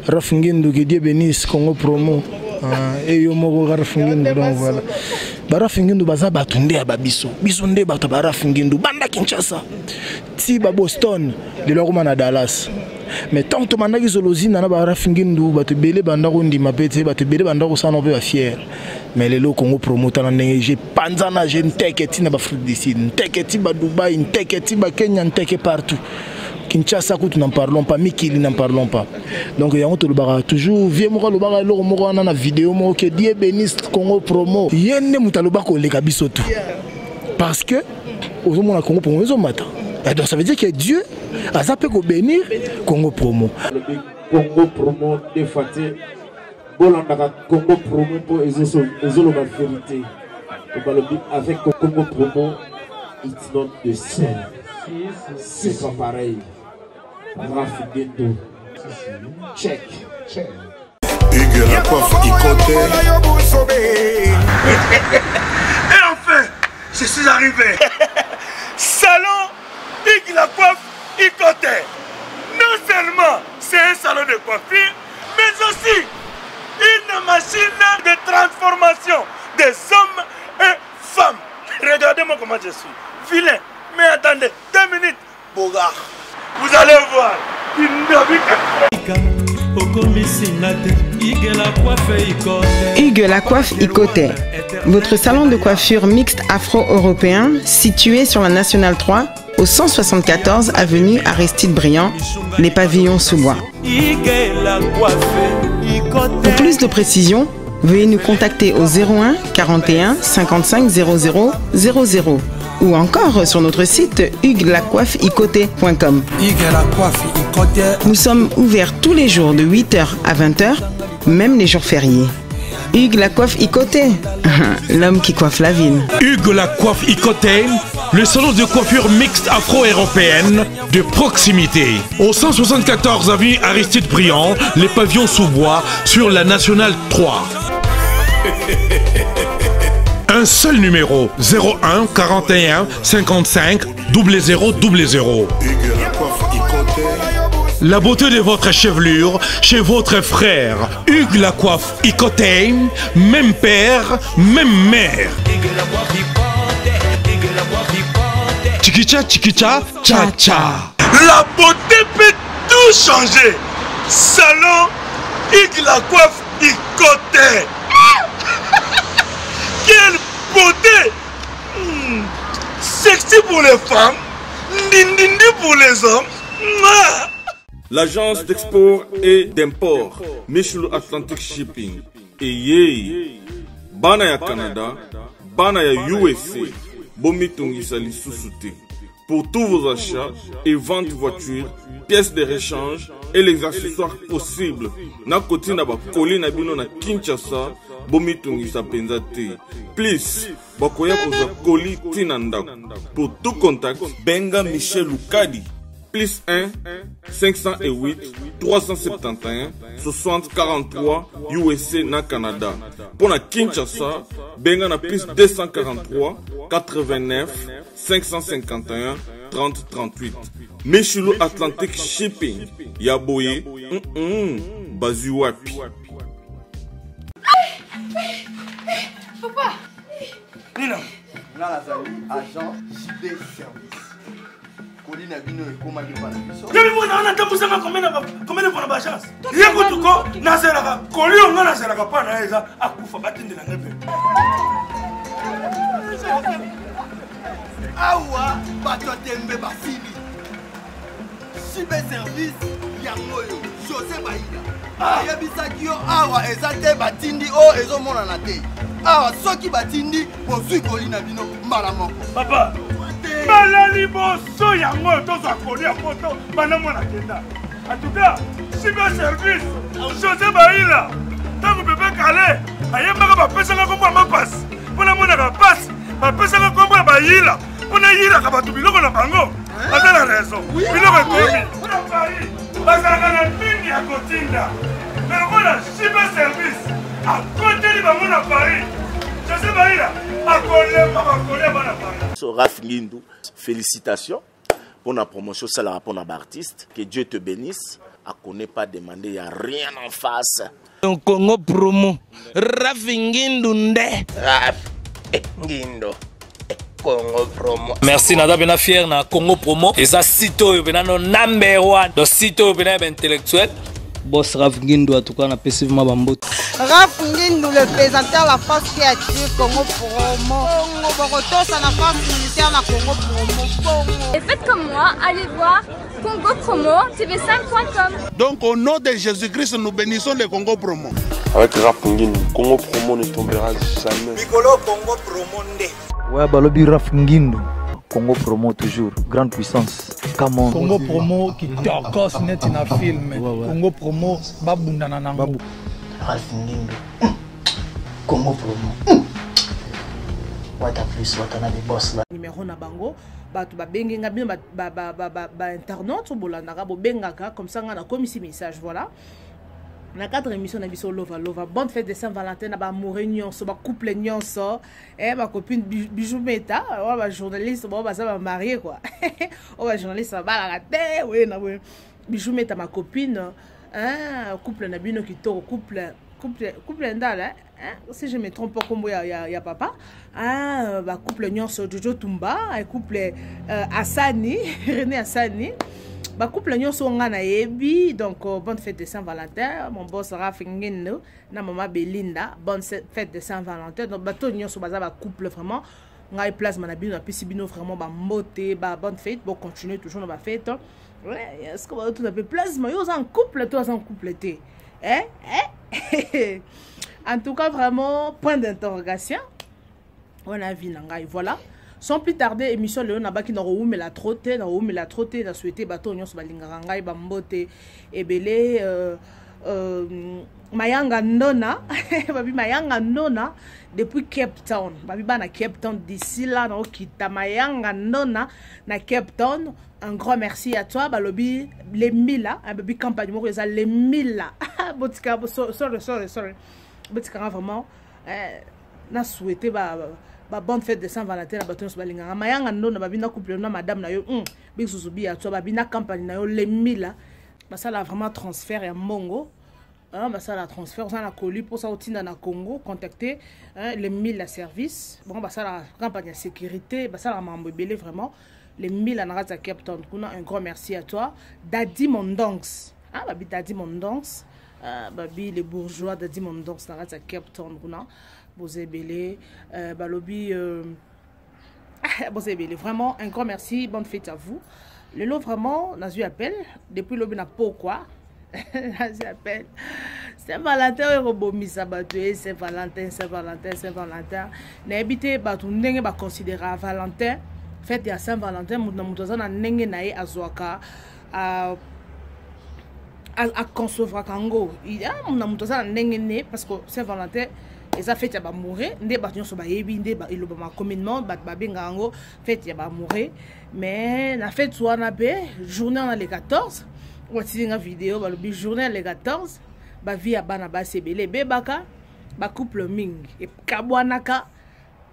Rafingindu, que Dieu bénisse, Congo Promo. Et yo moko Rafingindu, donc voilà. Rafingindu, baza batunde ya babiso. Biso nde bato ba Rafingindu, banda Kinshasa. Ti ba Boston, de l'oroma na Dallas. Mais tant que mandaki zolozina na ba Rafingindu, bato belé banda ko ndima pete, bato belé banda ko sana pe fier. Mais les locaux Congo Promo tana ndenge j'ai panzana, j'ai nteketi na ba Afrique du Sud, nteketi ba Dubaï, nteketi ba Kenya, nteke partout. Kinshasa, nous n'en parlons pas, Mikili n'en parlons pas. Donc, il y a toujours, vieux moko le bara, le moko na vidéo, que Dieu bénisse Congo Promo. Il y a des mutaloba ko le kabisoto. Parce que, aux hommes, on a Congo Promo, ils ont matin. Donc, ça veut dire que Dieu a zappé ko bénir Congo Promo. Congo Promo, défaté. Bolanda Congo Promo pour les autres vérité. Avec Congo Promo, it's not the same. C'est pas pareil. Rafingindu. Check. Hugues la coiffe Ikote. Et enfin, je suis arrivé. Salon Hugues la coiffe Ikote. Non seulement c'est un salon de coiffure, mais aussi une machine de transformation des hommes et femmes. Regardez-moi comment je suis. Vilain. Mais attendez, 2 minutes, Bogart. Vous allez voir. Hugues la coiffe Ikote, votre salon de coiffure mixte afro-européen situé sur la Nationale 3 au 174 avenue Aristide Briand, les pavillons sous bois. Pour plus de précisions, veuillez nous contacter au 01 41 55 00 00 ou encore sur notre site huguelacoiffeikote.com. Nous sommes ouverts tous les jours de 8h à 20h, même les jours fériés. Hugues la coiffe Ikote, l'homme qui coiffe la ville. Hugues la coiffe Ikote, le salon de coiffure mixte afro-européenne de proximité. Au 174 avenue Aristide Briand, les pavillons sous bois sur la Nationale 3. Un seul numéro, 01 41 55 00 00. La beauté de votre chevelure chez votre frère. Hugues la coiffe Ikote, même père, même mère. Chikicha, chikicha, cha cha. La beauté peut tout changer. Salon Hugues la coiffe Ikote. Quelle beauté! Sexy pour les femmes, dindindi pour les hommes. L'agence d'export et d'import Michelo Atlantic Shipping et yé bana ya Canada, bana ya USA, bomitungisa lisusu. Pour tous vos achats et ventes de voitures, pièces de rechange et les accessoires possibles. Na koti na ba koli na bino na Kinshasa, bomitungisa penza te. Please, bakoya kozwa koli tina ndako. Pour tout contact, benga Michel Lukadi. Plus 1 508 371 60 43 USA na Canada. Pour na Kinshasa, benga na plus 243 89 551 30 38. Michelo Atlantic Shipping. Yaboye, bazu wapi. Papa. Nina. Là, agent JB Service. Colina Bino et Komani Panabiso. Y'a vu, on a entendu ça combien de fois la chance. Y'a vu tout quoi, Nazeraka, Colio, on a Nazeraka pas Naeza, à Koufa Batin de la Nebe. Awa, Batotembe Basili. JB Service, Yangoyo, José Baïda. Yabisakio, Awa, Ezate Batindi, O, Ezomona Nate. Awa, Soki Batindi, Bosui Colina Bino, Malamoko. Papa. Malali boso yango tozo kolia moto banamo na kenda. En tout cas, Cyber Service, José Baïla, tango bébé calé, ayemba ba pesa nga komba ma passe. Pona mona ka passe, ba pesa nga komba Baïla. Pona yila ka batu biloko na bango. Ata la raison. Biloko komi. Pona Paris, bazaka na mingi ya kotinda. Mais on Cyber Service, à côté de bango na Paris. José Baïla, à coller bana Paris. Rafingindu, félicitations pour la promotion, c'est la rapport à l'artiste. Que Dieu te bénisse. à connaît pas demander, il n'y a rien en face. Donc Congo Promo, Rafingindo Nde. Rafingindo. Congo Promo. Merci nada bena fier na Congo Promo. Et ça sito bena no number 1. Donc sito bena intellectuel. Boss Rafingindo en tout cas na passivement bambot. Rafingindo le présentateur la force créative Congo Promo. Congo Boroto ça la force militaire na Congo Promo. Et faites comme moi, allez voir Congo Promo tv5.com. Donc au nom de Jésus-Christ nous bénissons le Congo Promo. Avec Rafingindo, Congo Promo ne tombera jamais. Piccolo Congo Promo Nde. Ouais, Balobi Rafingindo, Congo Promo toujours, grande puissance. Come on. Congo Promo qui torcos net in a film. Congo Promo, babunda nanango. Rafingindo, Congo Promo. What a plus, what a boss là. Numéro na bango, batu ba bengenga bien ba internaute bolandaka bo bengaka comme ça na komisi message voilà. Na 4 émissions na biso Lova Lova. Bonne fête de Saint-Valentin na ba amoureux nyonso, ba couple nyonso, ma copine Bijou Meta, ba journaliste, ba ça ba marié quoi. Ba journaliste ba la raté, oui na oui. Bijou Meta ma copine, couple na bino kitoko, couple ndala, si je me trompe pas comme ya papa. Ba couple nyonso Jojo Tumba, couple Asani, René Asani. Ba couple nyonso nga na yebi donc bonne fête de Saint-Valentin mon boss Rafingindo na maman Belinda bonne fête de Saint-Valentin donc bato nyonso baza ba couple vraiment nga place manabino na pisi bino vraiment ba moté ba bonne fête bon continuer toujours na ba fête ouais est-ce que ba tout un peu plasma yo en couple toi en couple té en tout cas vraiment point d'interrogation on a vu nanga voilà. Sans plus tarder, émission Léon Nabaki na roumé la trotté, na souhaité bateau nyons balingaranga ba mbote ebele Mayanga Nona, babi Mayanga Nona depuis Cape Town, babi ba na Cape Town d'ici là na okita Mayanga Nona na Cape Town. Un grand merci à toi balobi les 1000 là, babi campagne mo ça les 1000 là. Botika sorry. Botika vraiment na souhaité ba bonne fête de Saint-Valentin na baton so balinga mayanga ndona babina couple na madame na yo bixuzubi à toi babina campagne na yo les 1000 là ça la vraiment transfert ya mongo ça la transfert ça la colis pour ça otinda na Congo contacter les 1000 la service bon ça la campagne de sécurité ça la mambo belé vraiment les 1000 na raza Cape Town kuna un grand merci à toi Daddy Mondonks babi Daddy Mondonks babi les bourgeois Daddy Mondonks na raza Cape Town kuna Bozebele, Balobi, Bozebele, vraiment un grand merci, bonne fête à vous. Le lot vraiment, n'a eu appel, depuis le n'a pourquoi, n'a eu appel. Saint-Valentin, Robomi Sabaté, Saint-Valentin, n'a habité, tu n'es pas considéré à Valentin, fête à Saint-Valentin, Moutazan a n'engé naï à Zoaka, à concevoir Kango. Il y a Moutazan a n'engé parce que Saint-Valentin, et ça fait ya mourir ndé ba nyonso ba yebi ndé ba iloba ma communement ba benga ngo fait ya ba mourir mais na fait soit na be journée na le 14 ou tinga vidéo ba le journée le 14 ba via bana ba sebele bebaka ba couple ming et kabwanaka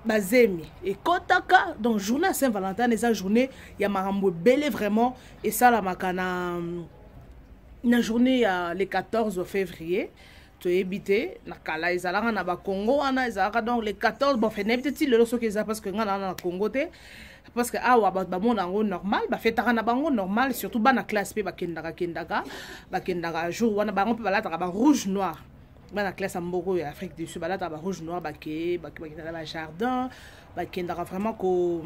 ba zemi et kotaka donc journée Saint-Valentin eza journée ya marambo belé vraiment et ça la makana na journée ya le 14 février éviter na kala ezalanga na ba Congo ana ezalaka donc le 14 bon fait n'habite le loso keza parce que ngana na Congo te parce que awa ba mona ngo normal ba fetaka na bango normal surtout ba na classe pe ba kendaka jour wana bango pe balata ba rouge noir ba na classe amboko ya Afrique du Sud balata ba rouge noir ba kendaka ba jardin ba kendaka vraiment ko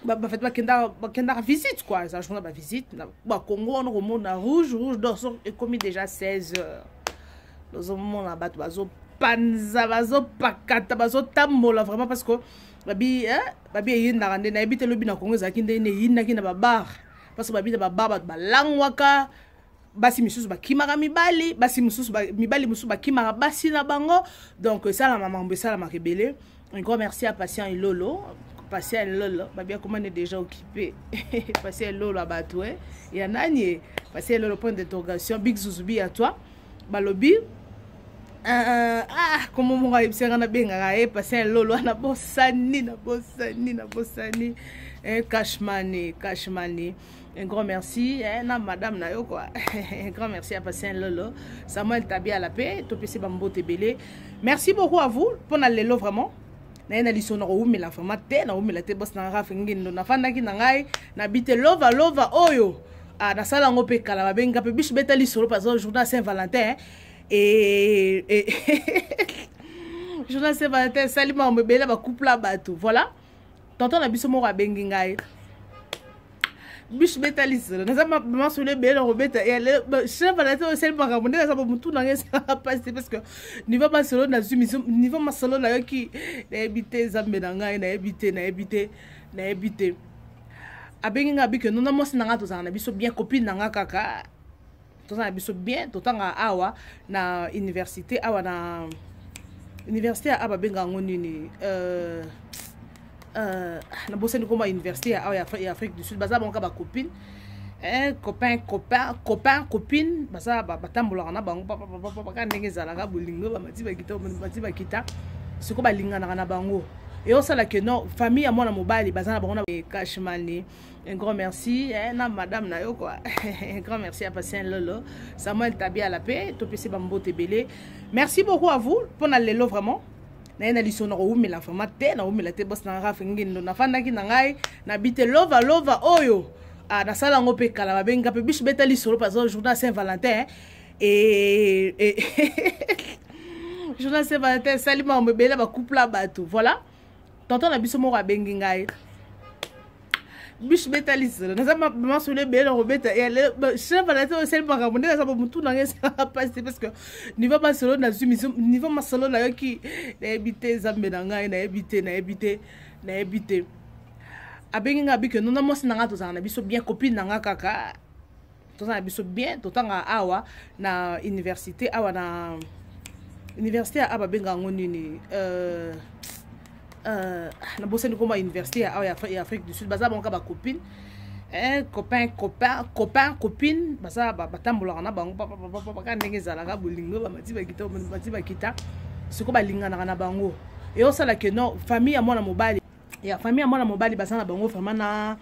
ba fait ba kendaka visite quoi ça journée ba visite ba Congo on remonte na rouge donc et commis déjà 16 heures. Nous avons la batte bazo panza bazo pakata bazo tambola vraiment parce que babi yinda rande na habite lobi na Congo zakinde ne yinda kina babar parce que babi na babar balangwaka basi misusu bakimaka mibali basi misusu mibali misusu bakimaka basi na bango donc ça la maman ça la makebele un grand merci à Patient et Lolo babi comment on est déjà occupé Patient et Lolo abatoué ya nani Patient et Lolo point d'interrogation big zuzubi à toi balobi comment mon gars c'est na benga Patient Lolo na bosani Cashmani Un grand merci, na madame na yo quoi. Un grand merci à Patient Lolo, Samuel Tabi à la paix, Topesi Bambo Tebele. Merci beaucoup à vous pour na lelo vraiment. Na ina lisono ko umela vraiment te na umela te boss na rafa ngindo na fanda ki na ngai na bite lova oyo. Ah na sala ngo pe kala babenga pe bish beta lisolo parce que journée Saint-Valentin et journée Saint-Valentin salima on me bela ba couple la bateau. Voilà. Tonton na biso mo ka bengi ngai. Bish beta lisolo na sama maman sur le bela robeta et Saint-Valentin au sel para monde ça mutu na ngesa passer parce que niveau masolo na zumi niveau masolo na yo ki na habiter zambe na ngai na habiter abengi nga bike nona mosi na nga tozana biso bien copine na nga kaka tozana biso bien totanga awa na université awa na université aba benga ngonini na boseni koma université awa ya Afrique du Sud baza bonka ba copine copine baza batambola na bango papa ndenge zala ka bolingo ba mati ba kita siko balingana na bango et on sait que non famille à moi na mobile baza na bango na cashmani. Un grand merci na madame na yo quoi. Un grand merci à Patient Lolo, Samuel Tabi à la paix, Topesi Bambo Tebele. Merci beaucoup à vous pour na lelo vraiment. Na ina lisono ko umela vraiment te na umela te boss na rafa ngindo na fanda ki na ngai na bite lova oyo. Ah na sala ngo pe kala babenga pe bish beta lisolo parce que journée Saint-Valentin et journée Saint-Valentin salima on me bela ba couple la bateau. Voilà. Tonton na biso mo ka bengi ngai. Bish beta lisolo na sama maman sur le bela robeta et Saint-Valentin au sel para monde ça mutu na ngesa passer parce que niveau masolo na zumi niveau masolo na yo ki na habiter zambe na ngai na habiter abengi nga bike nona mosi na nga tozana biso bien copine na nga kaka tozana biso bien totanga awa na université awa na université aba benga ngonini na boseni koma université awa ya Afrique du Sud baza bonka ba copine copine baza batambola na bango papa ndenge zala ka bolingo ba mati ba kita siko balingana na bango et on sait que non famille à moi na mobile ya famille à moi na mobile baza na bango vraiment na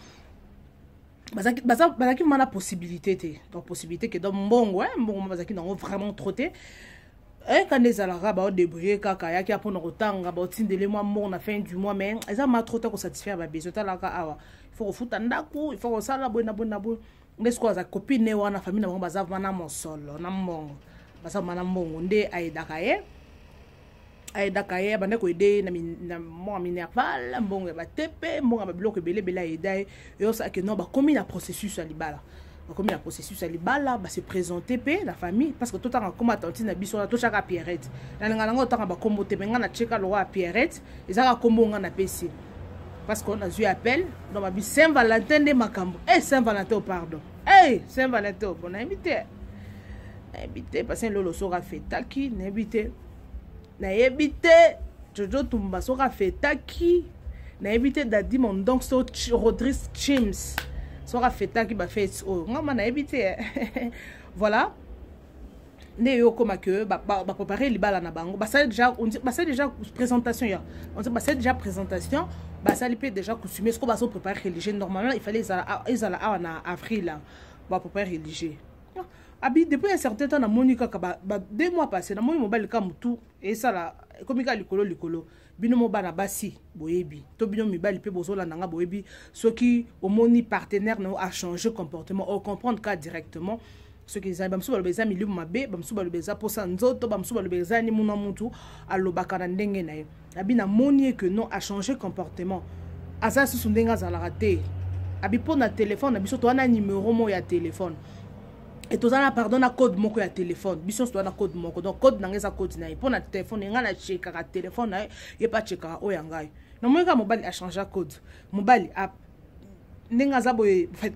bazaki mana possibilité te donc possibilité que dans mbongo mbongo bazaki nango vraiment trop te quand les alara ba débrouiller kaka yaki apona rotanga ba tindele moi mbongo na fin du mois mais eza ma trop te ko satisfaire ba besoin ta la ka awa il faut refuta ndako il faut ko sala bona ndesko za copine wana famille na bango baza mana mosolo na mbongo baza mana mbongo nde aidaka ye bande ko ide na mo minerval mbongo ba tepe mbongo ba bloc bele aidai yo ça que non ba komi na processus à libala comme la processus à libala ba se présenter pe la famille parce que tout en comme attention na biso to chaka Pierrette na ngana to ba kombo te menga na cheka lo wa Pierrette ezaka kombo nga na PC parce qu'on a eu appel dans ma vie Saint-Valentin de makambo Saint-Valentin pardon Saint-Valentin bon invité parce que lolo sera fetaki na éviter Jojo Tumba sera fetaki na éviter dadi mon donc so Rodrigue James sera fetaki ba fait ngama na éviter voilà ne yo comme que ba préparer libala na bango ça déjà présentation ya on dit c'est déjà présentation ça peut déjà coutumer ce qu'on va se préparer religieux normalement il fallait ils allaient en avril là ba préparer religieux abi depuis un certain temps na Monica ba 2 mois passé na moni mobile ka mutu et ça là comme ka likolo bino mo bana basi boyebi to bino mibali pe bozola nanga boyebi ceux qui au moni partenaire no a changé comportement ou comprendre ka directement ceux qui zamba msuba lobeza milieu mabe bamsuba lobeza posa nzoto bamsuba lobeza ni muna mutu alobaka na ndenge na ye abi na moni que non a changé comportement asa su ndenga za la raté abi pona téléphone abi surtout na numéro mo ya téléphone et tout ça pardon na code moko ya téléphone biso soit na code moko donc code nangeza code na pour na téléphone nga na checker ka téléphone na ye pas checker o ya ngai na moika mobile a changer code mobile a ndenga za boye fait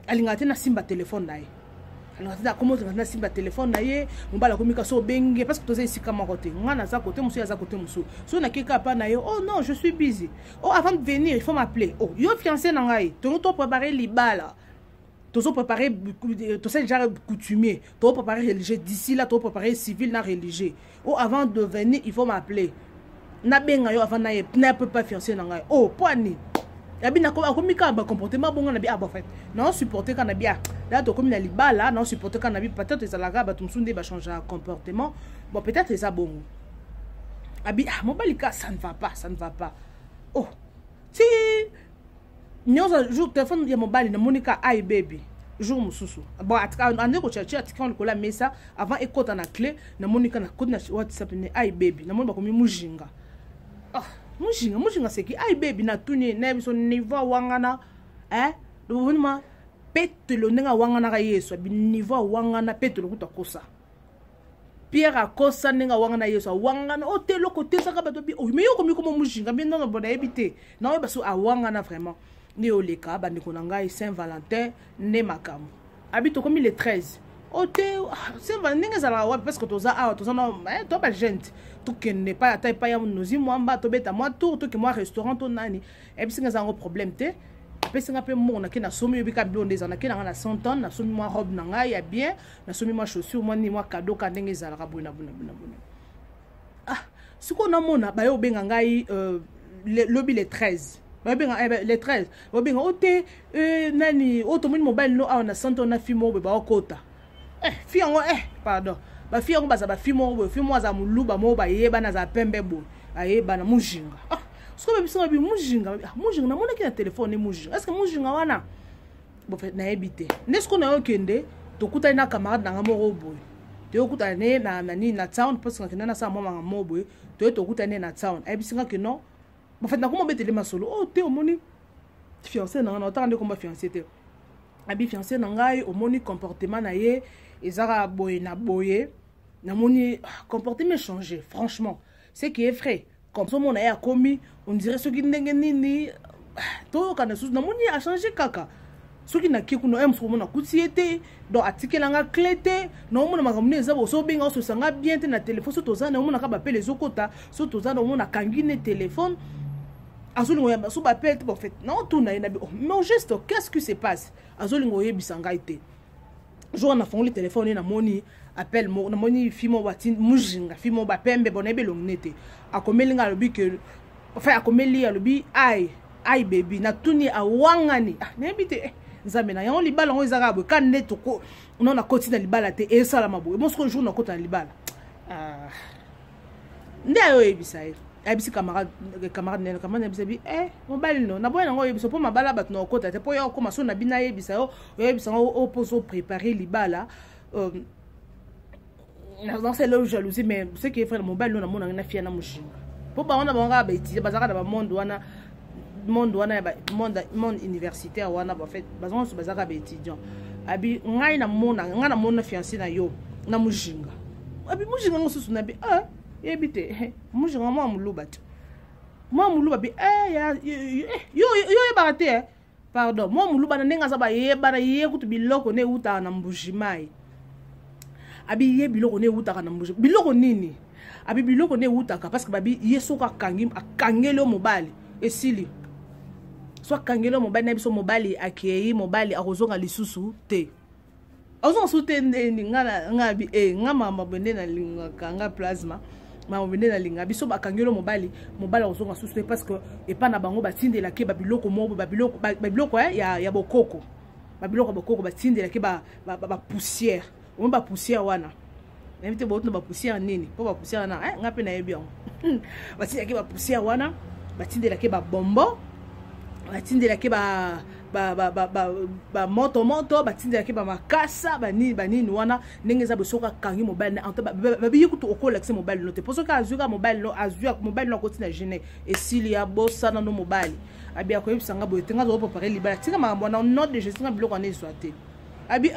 alingate na simba téléphone na ye alingate comment na simba téléphone na ye mobile komika so benge parce que toza isika moko te nga na za côté musu ya za côté musu so na kika pa na ye oh non je suis busy oh avant de venir il faut m'appeler oh yo fiancé na ngai to préparer libala tous préparé, tous déjà coutumier, tous préparé religieux d'ici là, tous préparé civil na religieux. Oh avant de venir, il faut m'appeler. Na benga yo avant na peut pas fiancé na ngai. Oh poani. Abi na komi ka ba comportement bon na bi en fait. Non supporter quand na bi là to komi na libala, non supporter quand na bi peut-être ça la ba tumsunde ba changer comportement. Bon peut-être ça bon. Abi mon balika ça ne va pas, ça ne va pas. Oh. Si nyoza jour téléphone ya mobile na Monica ai baby. Jour mususu. Bon ande ko chercher atika on kola mesa avant ekota na clé na Monica na code na WhatsApp ni ai baby. Na moni ba komi mujinga. Ah mujinga c'est qui ai baby na tuni na biso niveau wangana do bonima petelo nenga wangana ka yeso bi niveau wangana petelo kutakosa Pierre akosa nenga wangana yeso wangana o te loko te saka bato bi o me yo komi komo mujinga bi non bona ebité na ba so wangana vraiment ni oleka ba ndiko na ngai Saint-Valentin ne makamu habito komi le 13 o te Saint-Valentin nenga zala wa parce que toza no to ba gente tout que n'est pas taille pas ya nozi mwamba to beta moi tour to que moi restaurant to nani et puis singa zango problème te après singa pe mo na ke na somi bi ka blonde za na ke na 100 ans na somi moi robe na ngai ya bien na somi moi chaussure moi ni moi cadeau ka ndenge za la buna siko na mona ba yo benga ngai lobby le 13 ba benga le 13 ba benga ote nani auto mobile no a na 100 ans na fimo be ba okota fi yango pardon ba fi yango baza ba fi mo za muluba mo ba yeba na za pembe bo ayeba na mujinga so ba biso ba mujinga na mona ki na telefone mujinga est-ce que mujinga wana bo fait na ebité nesko na yo kende to kuta na camarade na ngamo bo to kuta ne na nani na town parce que na sa mo ngamo bo to kuta ne na town ebisinga que non bo fait na ko mo betele masolo o te o moni fiancé na na tande ko ba fiancé te abi fiancé na ngai o moni comportement na ye ezara boye na boye na moni comportement changé franchement c'est qui est vrai comme ça mon a commis on dirait ce qui ndenge nini to kana sous na moni a changé kaka ce qui na kiku no em so mona kutiete donc atikelanga clété no mona makamuni ezabo so binga so sanga bien te na téléphone so toza na mona ka ba pele zokota so toza na mona kangine téléphone azolingo ya so ba pele en fait non tout na mais au geste qu'est-ce qui se passe azolingo yebisanga ite jour na fond le téléphone na moni appel mo na moni fimo batin mujinga fimo ba pembe bonebe longnete akomelinga lobi que enfin akomeli ya lobi ai baby na tuni awangani nebite nzambe na yango libala ngo ezaka bo kan neto ko non na koti na libala te e sala mabo mosko jour na kota na libala ndio ebisa abisi camarade nene bisabi mobile no na boya ngo yebiso po mabala bat no kota te po yo ko maso na bina yebisa yo yebisa ngo oposo préparer libala dans c'est là jalousie mais ce qui est frère mobile no na mona na fia na mushinga po ba ona banga ba iti bazaka na ba monde wana ba monde universitaire wana ba fait bazon so bazaka ba étudiant abi ngai na mona fiancé na yo na mushinga abi mushinga ngo susu na bi ebite mujinga mo amuluba tu mo amuluba bi yo barate pardon mo amuluba na nenga za ba yeba na ye kutu biloko ne uta na mbujimai abi ye biloko ne uta na mbuji biloko nini abi biloko ne uta ka parce que babi yeso ka kangelo mobali esili so kangelo mobali na biso mobali akei mobali akozonga lisusu te azon sute ni ngabi ngama mabende na linga kanga plasma ma obende na linga biso bakangelo mobali ozonga susu parce que et pas na bango batindela ke babiloko mo babiloko ya bokoko babiloko bokoko batindela ke ba poussière on ba poussière wana n'invite boto ba poussière nini po ba poussière na ngape na yebi yango batindela ke ba poussière wana batindela ke ba bombo batindela ke ba moto batindela ke ba makasa banini wana ndenge za bosoka kangi mobile na anta babi kutu okola ke mobile no te poso ka azuka mobile no kotina gene esili ya bossa na no mobile abi akoyebisanga boye tenga zo préparer libala tika makambo na nom de Jésus na biloko na eswate abi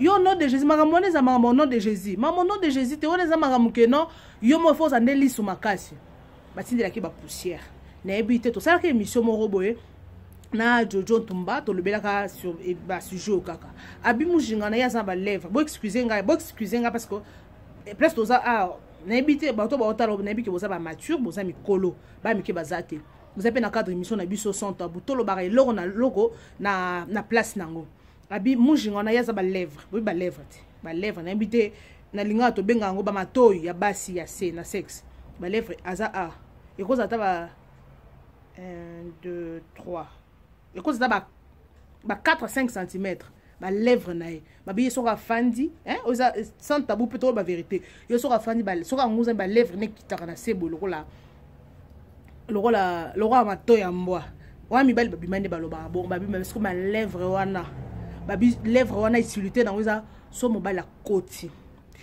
yo nom de Jésus makambo na za makambo nom de Jésus makambo nom de Jésus te wona za makambo ke no yo mo force andeli su makasi batindela ke ba poussière na ebite to sala ke émission mo roboye na Jojo Tumba to lebelaka sur ba sujet kaka abi mujinga na yaza ba lèvre bo excuser nga parce que presque toza na ebite ba to ba otalo na ebike boza ba mature boza mikolo ba mike bazate vous avez na cadre émission na biso son tabu to lo ba logo na place nango abi mujinga na yaza ba lèvre ba lèvre na ebite na linga to benga ngo ba matoyi ya basi ya na sexe ba lèvre aza et cause ata ba 1 2 3 et cause ça ba 4 à 5 cm ba lèvre nae ba bi soka fandi hein oza sans tabou plutôt ba vérité yo soka fandi ba soka nguza ba lèvre ne kitaka na sebo lokola mato ya mbwa wa mibali ba bimande ba loba bon ba bimande parce que ma lèvre wana ba bi lèvre wana isilité na oza so mobala koti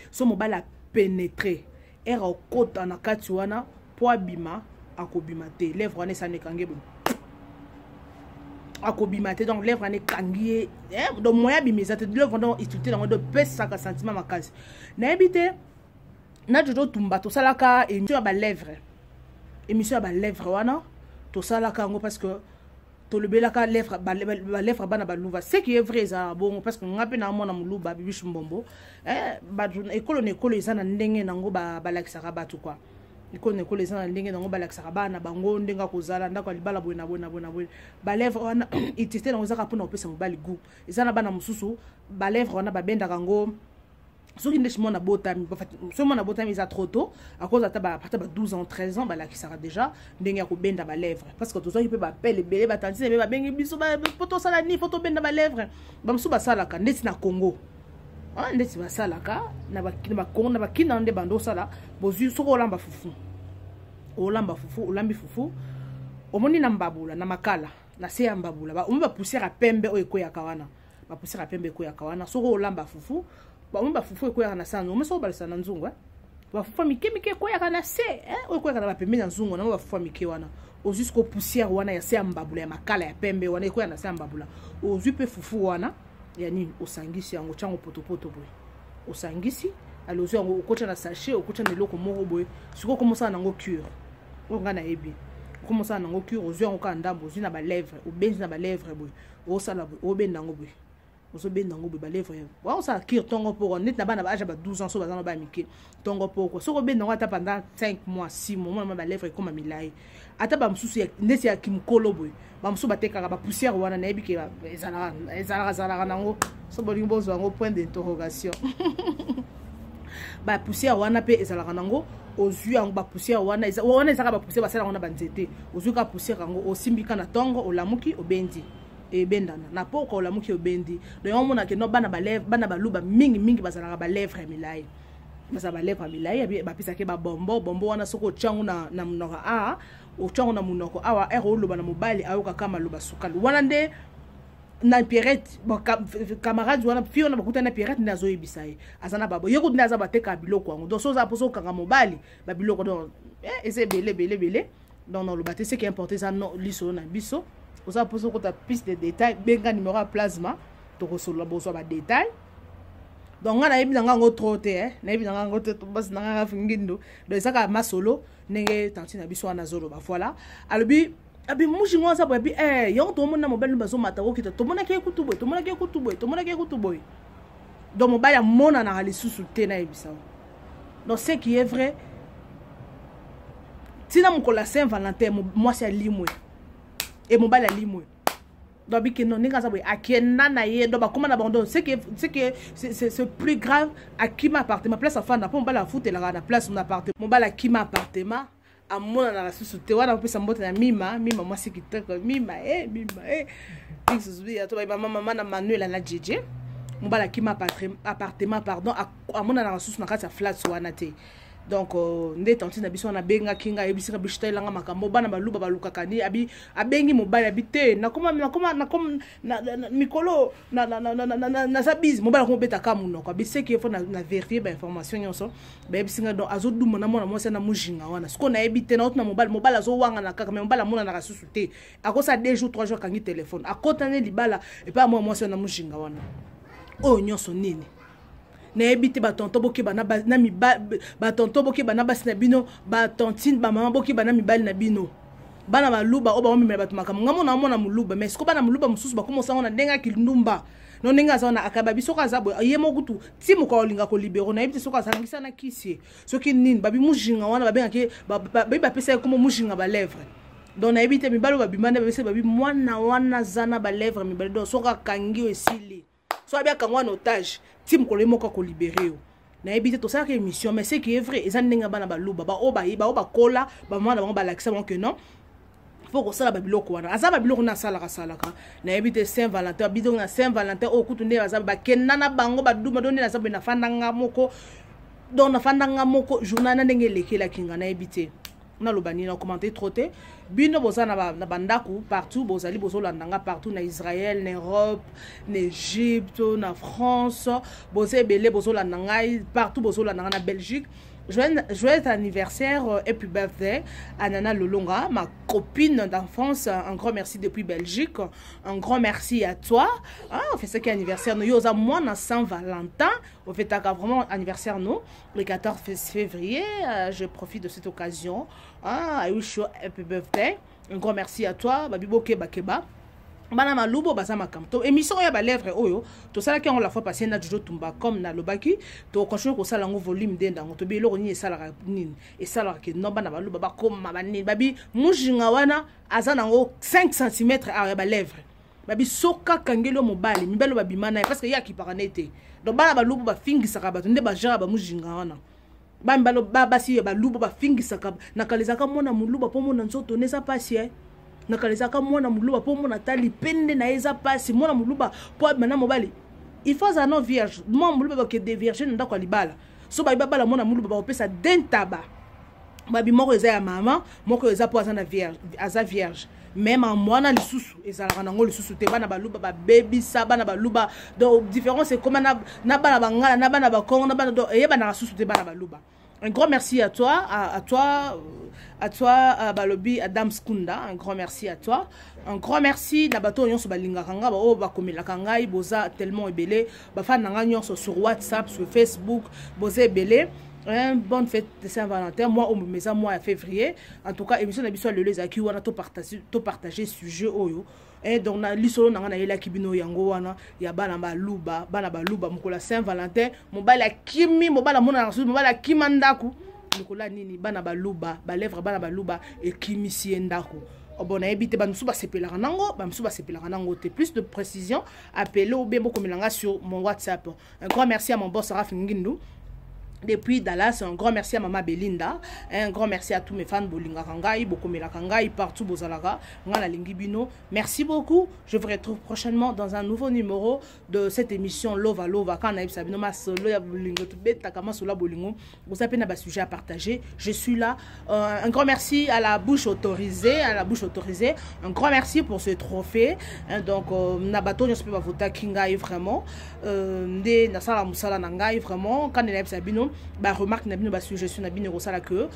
so mobala pénétrer era okota na kati wana po abima akobima te lèvre wana ça ne kange bon akobimate donc lèvre ane kangie donc moya bimisa te lèvre donc itilité dans de pesa ka sentiment makasi na ebité na jojo tumba to salaka émission ba lèvre wana to salaka ngo parce que to lebelaka lèvre ba lèvre bana ba luva c'est qui est vrai ça bon parce que ngape na mona muluba bibish mbombo ba école eza na ndenge nango ba lakisaka batu quoi ikone eza na ndenge nango balakisaka bana bango ndenga kozala ndako libala boye na ba lèvre wana itité nango ezaka mpona kopesa mobali goût eza na bana mosusu ba lèvre wana babendaka ngo soki nde simona botami so mona botami eza trop tôt à cause ata ba 12 ans 13 ans balakisaka déjà ndenge ya kobenda ba lèvre parce que tozaki mpe bapele ebele batantine mpe babengi biso po tosala nini fo tobenda ba lèvre bamosusu basalaka ndeti na Congo ndeti basalaka na bakongo na bakina nde bando osala bozwi soko olamba fufu olambi fufu omoni na mbabula na makala na se ya mbabula omi bapoussière pembe oyo ekoyaka wana bapoussière pembe ekoyaka wana soko olamba fufu omi bafufu ekoyaka na sanzu omi soko balisa na nzungu bafufu mike ekoyaka na se oyo ekoyaka na bapembe na nzungu na bafufu mike wana ozwi soko poussière wana ya se ya mbabula ya makala ya pembe wana ekoyaka na se ya mbabula ozwi pe fufu wana ya nini osangisi yango chango potopoto boye osangisi alozo yango okocha na sachet okocha na eloko moko boye siko komosa nango cure onga na ebi komosa nango cure ozwi yango ka ndambo ozwi na ba lèvre obenzi na ba lèvre boye osala boye obenda yango boye ozobenda yango boye ba lèvre wa osala cure tongo poko net na bana ba âge ba 12 ans so bazana ba mike tongo poko soko benda yango ata pendant 5 mois 6 mois ba lèvre ekoma milai ata ba msusu ya ndesi ya kimkolo boye bamso batekaka ba poussière wana na yebi ke ezalaka nango so bolingi bozwa yango point d'interrogation ba poussière wana pe ezalaka nango ozwi yango ba poussière wana ezaka ba poussière basala wana banzete ozwi ka poussière yango osimbika na tongo olamuki obendi ebendana na poko olamuki obendi donc omona ke no bana baluba mingi bazalaka ba lèvre milai basa ba lèvre milai bapesake ba bombo wana soko changu na munoko ochango na munoko awa oloba na mobali ayoka kama loba sukali wana nde na Pierrette camarade wana fio na bakuta na Pierrette ndazo yebisa ye azana babo yeko ndaza bateka biloko ngo donc soza poso kanga mobali ba biloko donc ese belé donc non le baté c'est qui est important ça non liso na biso oza poso ko ta piste de détail benga numéro à plasma to ko solo boso ba détail donc ngana yebi nanga ngo trote na yebi nanga ngo te bas nanga fingindo donc saka masolo nenge tantina biso wana zolo ba voilà alobi abi mushi ngwanza bo abi yo to mona mobile bazo mata ko kita to mona ke kutuboy donc mobile ya mona na ali susu te na yebisa donc ce qui est vrai tina mukola Saint-Valentin moi c'est limwe et mobile ya limwe donc biki non ninga zabwe akena na ye donc ba comment abandon c'est plus grave à qui m'appartement place à fana pour mobile foot la na place mon appartement mobile à qui m'appartement amona na susu te wana pesa mbote na mima moi c'est qui te mima ixubi to ba mama na Manuel na jeje mobile à qui m'appartement pardon amona na susu na kati ya flat wana te donc nde tanti na biso na benga kinga ebisika bishita ilanga makambo bana baluba balukaka ni abengi mobile abite na mikolo na sabiz mobile ko beta kamuno ko biseki fo na vérifier ba information nyonso ba ebisinga donc azoduma na mona mwasa na mujinga wana siko na ebite na otna mobile azo wanga na kaka mais mobile mona na kasusu te akosa 2 jours 3 jours kangi téléphone akotane libala et pas mwasa na mujinga wana o nyonso nini na ebite batonto boki bana na batonto boki bana basi na bino batontine ba mama boki bana mibali na bino bana baluba oba omimela batu makambo ngamona mona muluba mais siko bana muluba mususu bakomosa ngona ndenga kilundumba no ndenga zona akaba bisoka zabo yemo kutu ti mukolinga ko libero na ebite soka sangisa na kisi soki nini babi mujinga wana babenga ke ba pesa ko mujinga ba lèvre donc na ebite mibalo babimane bese babi mwana wana zana ba lèvre mibali donc soka kangi esili so abia kangwa en otage tim ko lemo ko libérer na ebite to ça que émission mais c'est qui est vrai ezan ninga bana baluba ba oba kola ba mwana bango ba lakisa que non faut que ça la babiloko wana aza babiloko na sala ka na ebite Saint-Valentin bidon na Saint-Valentin o kutunde baza ba kenana bango ba duma donne na sabu na fandanga moko donc na fandanga moko journal na ndenge lekela kinga na ebite na lobani na commenter troté bino boza na bandaku partout bozali bozolandanga partout na Israël na Europe na Égypte na France boze belé bozolandanga partout bozolandanga na Belgique. Joyeux anniversaire et puis birthday à Nana Lolonga, ma copine d'enfance. Un grand merci depuis Belgique. Un grand merci à toi. On fait ce qui est anniversaire. Nous sommes moi dans Saint-Valentin. On fait vraiment anniversaire nous le 14 février. Je profite de cette occasion. I wish you happy birthday. Un grand merci à toi. Babibo Keba Keba. Bana malubo baza makamto émission ya ba lèvre oyo to sala ki on la fois passé na Jojo Tumba comme na lobaki to continue ko sala ngo volume denda ngo to be loko ni sala nini e sala ke no bana baluba ba koma bani babi mujinga wana azana ngo 5 cm à ba lèvre babi soka kangelo mobali mibelo babimana parce que ya ki paranete donc bana baluba ba fingisa ka ba nde ba jara ba mujinga wana ba mbalo ba basi ba luba ba fingisa ka na kalizaka mona muluba po mona nzoto neza pasi nakalezaka mwana muluba po mona tali pende na eza pasi mwana muluba po mana mobali il faut ça non vierge mwana muluba ba ke de vierge nda kwa libala so ba bala mwana muluba ba opesa dentaba babi moko eza ya mama moko eza po azana vierge aza vierge même en mwana lisusu ezalaka nango lisusu te bana baluba ba baby sa bana baluba donc différence c'est comme na bana bangala na bana bakongo na bana do eyeba na lisusu te bana baluba. Un grand merci à toi, Balobi, Adam Skunda. Un grand merci à toi. Un grand merci, Nabato Nyon sur Balinga Kanga, oh, Bakomila Kanga, Boza tellement ébélé, Bafan Nanga sur WhatsApp, sur Facebook, Boza ébélé. Bonne fête de Saint-Valentin, moi au maison mois février. En tout cas, émission d'habitude le les acquis, on a tout partagé sujet oyo. Et donc na lisolo na na yela kibino yango wana ya bana baluba mukola Saint-Valentin mobala kimi mobala mona na mobala kimandaku mukola nini bana baluba ba lèvre bana baluba et kimi siendaku. Bon, habité Bansuba Sepelanango, Bansuba Sepelanango, plus de précision, appelez au Bembo Komilanga sur mon WhatsApp. Un grand merci à mon boss Raph Ngindou. Depuis Dallas, un grand merci à Maman Belinda, un grand merci à tous mes fans Bolinga Kangai, Bokomela Kangai, partout Bozalaga, Ngana Lingibino. Merci beaucoup. Je vous retrouve prochainement dans un nouveau numéro de cette émission Lova Lova. Quand on a eu Sabino Masolo, ya Bolingo, Takama Sola Bolingo, vous avez un sujet à partager. Je suis là. Un grand merci à la bouche autorisée, Un grand merci pour ce trophée. Donc, Nabato, je ne sais pas voter Kingai vraiment. Des Nasala Musala Nangai vraiment. Quand on a eu Sabino, bah remarque n'a bien suggestion n'a bien ressala que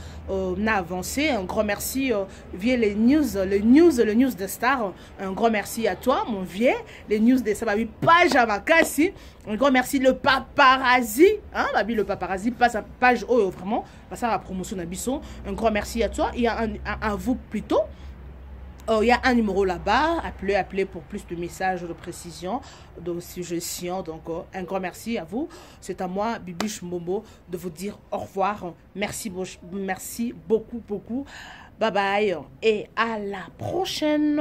n'a avancé. Un grand merci via les news de Star. Un grand merci à toi mon vieux, les news de Sababi page à Makassi. Un grand merci le paparazzi, hein babi le paparazzi passe à page oh vraiment passe à la promotion d'Abisson. Un grand merci à toi, il y a à vous plutôt. Il y a un numéro là-bas, appelez pour plus de messages de précision, de suggestions. Donc, un grand merci à vous. C'est à moi, Bibiche Momo, de vous dire au revoir. Merci beaucoup. Bye bye et à la prochaine.